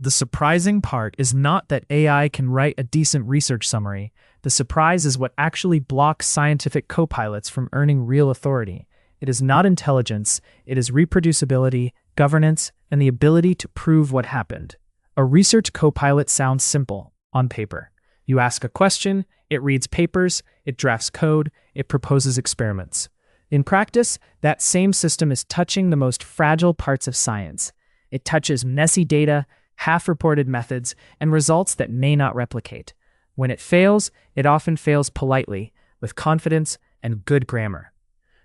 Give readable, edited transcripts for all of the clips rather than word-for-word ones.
The surprising part is not that AI can write a decent research summary. The surprise is what actually blocks scientific copilots from earning real authority. It is not intelligence, it is reproducibility, governance, and the ability to prove what happened. A research copilot sounds simple, on paper. You ask a question, it reads papers, it drafts code, it proposes experiments. In practice, that same system is touching the most fragile parts of science. It touches messy data, half-reported methods, and results that may not replicate. When it fails, it often fails politely, with confidence and good grammar.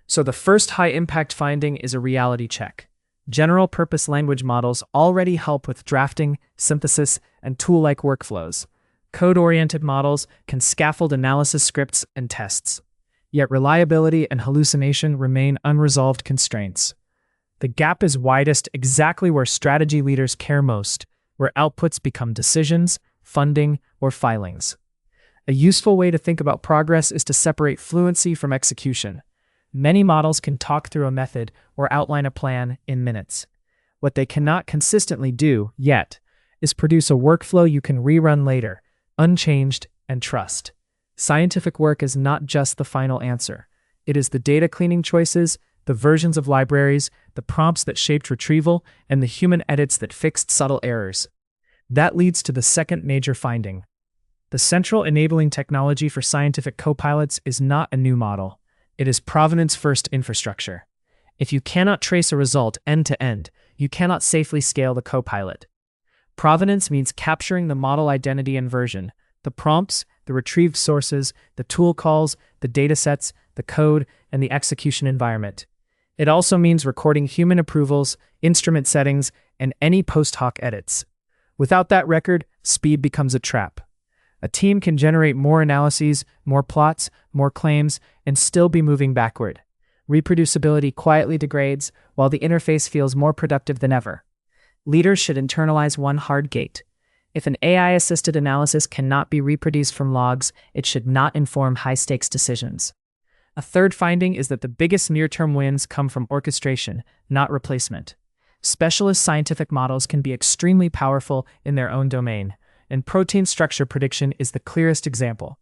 So the first high-impact finding is a reality check. General-purpose language models already help with drafting, synthesis, and tool-like workflows. Code-oriented models can scaffold analysis scripts and tests. Yet reliability and hallucination remain unresolved constraints. The gap is widest exactly where strategy leaders care most, where outputs become decisions, funding, or filings. A useful way to think about progress is to separate fluency from execution. Many models can talk through a method or outline a plan in minutes. What they cannot consistently do, yet, is produce a workflow you can rerun later, unchanged, and trust. Scientific work is not just the final answer. It is the data cleaning choices, the versions of libraries, the prompts that shaped retrieval, and the human edits that fixed subtle errors. That leads to the second major finding. The central enabling technology for scientific copilots is not a new model. It is provenance-first infrastructure. If you cannot trace a result end-to-end, you cannot safely scale the copilot. Provenance means capturing the model identity and version, the prompts, the retrieved sources, the tool calls, the datasets, the code, and the execution environment. It also means recording human approvals, instrument settings, and any post-hoc edits. Without that record, speed becomes a trap. A team can generate more analyses, more plots, more claims, and still be moving backward. Reproducibility quietly degrades, while the interface feels more productive than ever. Leaders should internalize one hard gate. If an AI-assisted analysis cannot be reproduced from logs, it should not inform high-stakes decisions. A third finding is that the biggest near-term wins come from orchestration, not replacement. Specialist scientific models can be extremely powerful in their own domain, and protein structure prediction is the clearest example.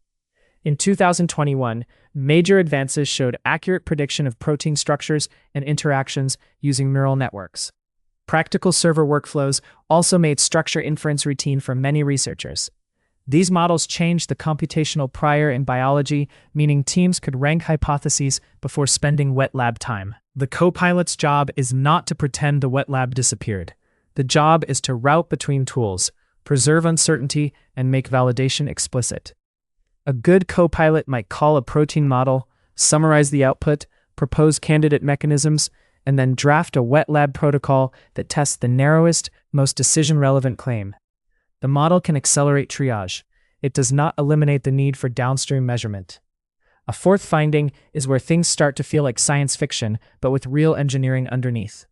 In 2021, major advances showed accurate prediction of protein structures and interactions using neural networks. Practical server workflows also made structure inference routine for many researchers. These models changed the computational prior in biology, meaning teams could rank hypotheses before spending wet lab time. The copilot's job is not to pretend the wet lab disappeared. The job is to route between tools, preserve uncertainty, and make validation explicit. A good copilot might call a protein model, summarize the output, propose candidate mechanisms, and then draft a wet lab protocol that tests the narrowest, most decision-relevant claim. The model can accelerate triage. It does not eliminate the need for downstream measurement. A fourth finding is where things start to feel like science fiction, but with real engineering underneath.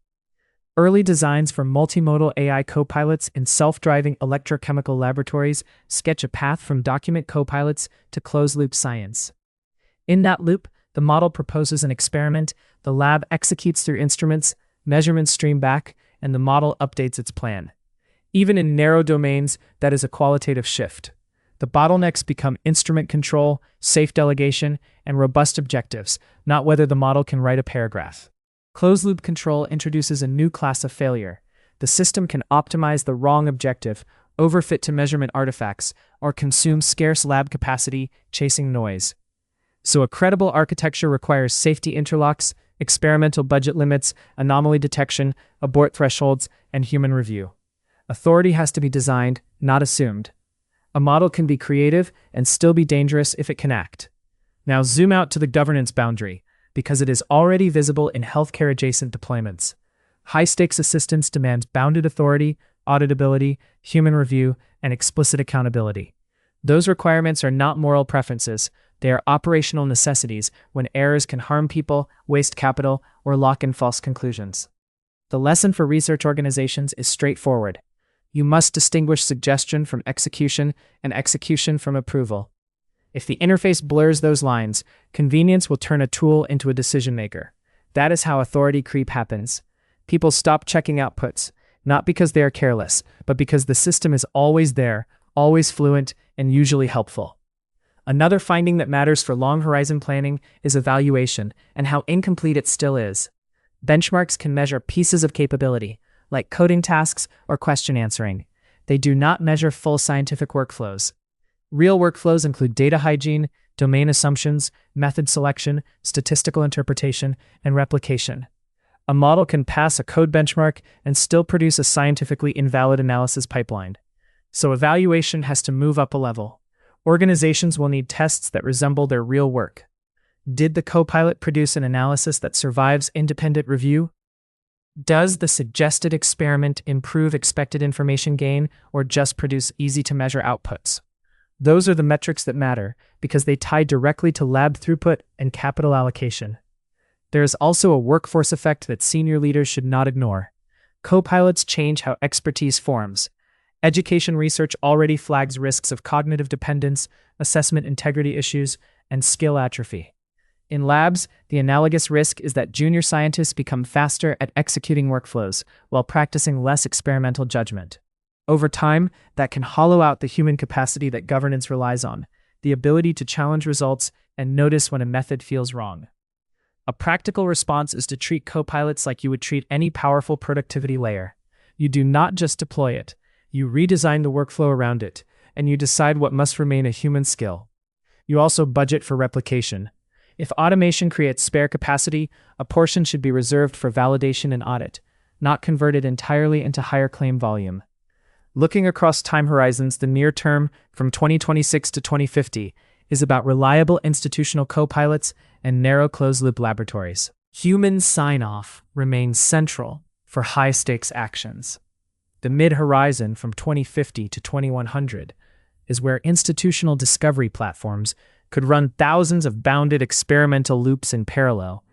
Early designs for multimodal AI copilots in self-driving electrochemical laboratories sketch a path from document copilots to closed-loop science. In that loop, the model proposes an experiment, the lab executes through instruments, measurements stream back, and the model updates its plan. Even in narrow domains, that is a qualitative shift. The bottlenecks become instrument control, safe delegation, and robust objectives, not whether the model can write a paragraph. Closed-loop control introduces a new class of failure. The system can optimize the wrong objective, overfit to measurement artifacts, or consume scarce lab capacity, chasing noise. So a credible architecture requires safety interlocks, experimental budget limits, anomaly detection, abort thresholds, and human review. Authority has to be designed, not assumed. A model can be creative and still be dangerous if it can act. Now zoom out to the governance boundary, because it is already visible in healthcare-adjacent deployments. High-stakes assistance demands bounded authority, auditability, human review, and explicit accountability. Those requirements are not moral preferences, they are operational necessities when errors can harm people, waste capital, or lock in false conclusions. The lesson for research organizations is straightforward. You must distinguish suggestion from execution and execution from approval. If the interface blurs those lines, convenience will turn a tool into a decision maker. That is how authority creep happens. People stop checking outputs. not because they are careless, but because the system is always there, always fluent, and usually helpful. Another finding that matters for long-horizon planning is evaluation and how incomplete it still is. Benchmarks can measure pieces of capability, like coding tasks or question answering. They do not measure full scientific workflows. Real workflows include data hygiene, domain assumptions, method selection, statistical interpretation, and replication. A model can pass a code benchmark and still produce a scientifically invalid analysis pipeline. So evaluation has to move up a level. Organizations will need tests that resemble their real work. Did the Copilot produce an analysis that survives independent review? Does the suggested experiment improve expected information gain or just produce easy-to-measure outputs? Those are the metrics that matter because they tie directly to lab throughput and capital allocation. There is also a workforce effect that senior leaders should not ignore. Copilots change how expertise forms. Education research already flags risks of cognitive dependence, assessment integrity issues, and skill atrophy. In labs, the analogous risk is that junior scientists become faster at executing workflows while practicing less experimental judgment. Over time, that can hollow out the human capacity that governance relies on, the ability to challenge results and notice when a method feels wrong. A practical response is to treat copilots like you would treat any powerful productivity layer. You do not just deploy it, you redesign the workflow around it, and you decide what must remain a human skill. You also budget for replication. If automation creates spare capacity, a portion should be reserved for validation and audit, not converted entirely into higher claim volume. Looking across time horizons, the near term, from 2026 to 2050, is about reliable institutional copilots and narrow closed-loop laboratories. Human sign-off remains central for high-stakes actions. The mid-horizon, from 2050 to 2100, is where institutional discovery platforms could run thousands of bounded experimental loops in parallel,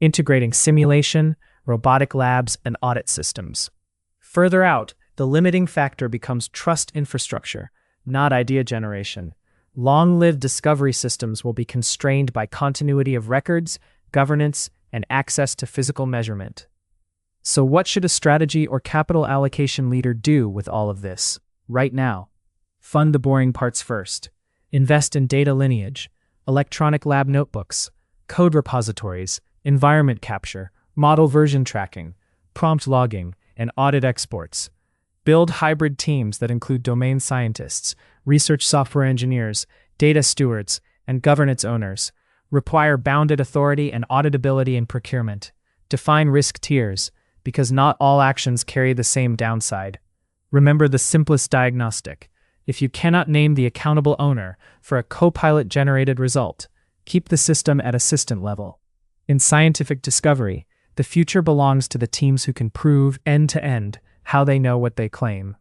integrating simulation, robotic labs, and audit systems. Further out, the limiting factor becomes trust infrastructure, not idea generation. Long-lived discovery systems will be constrained by continuity of records, governance, and access to physical measurement. So what should a strategy or capital allocation leader do with all of this? Right now, fund the boring parts first. Invest in data lineage, electronic lab notebooks, code repositories, environment capture, model version tracking, prompt logging, and audit exports. Build hybrid teams that include domain scientists, research software engineers, data stewards, and governance owners. Require bounded authority and auditability in procurement. Define risk tiers, because not all actions carry the same downside. Remember the simplest diagnostic. If you cannot name the accountable owner for a copilot-generated result, keep the system at assistant level. In scientific discovery, the future belongs to the teams who can prove end-to-end how they know what they claim.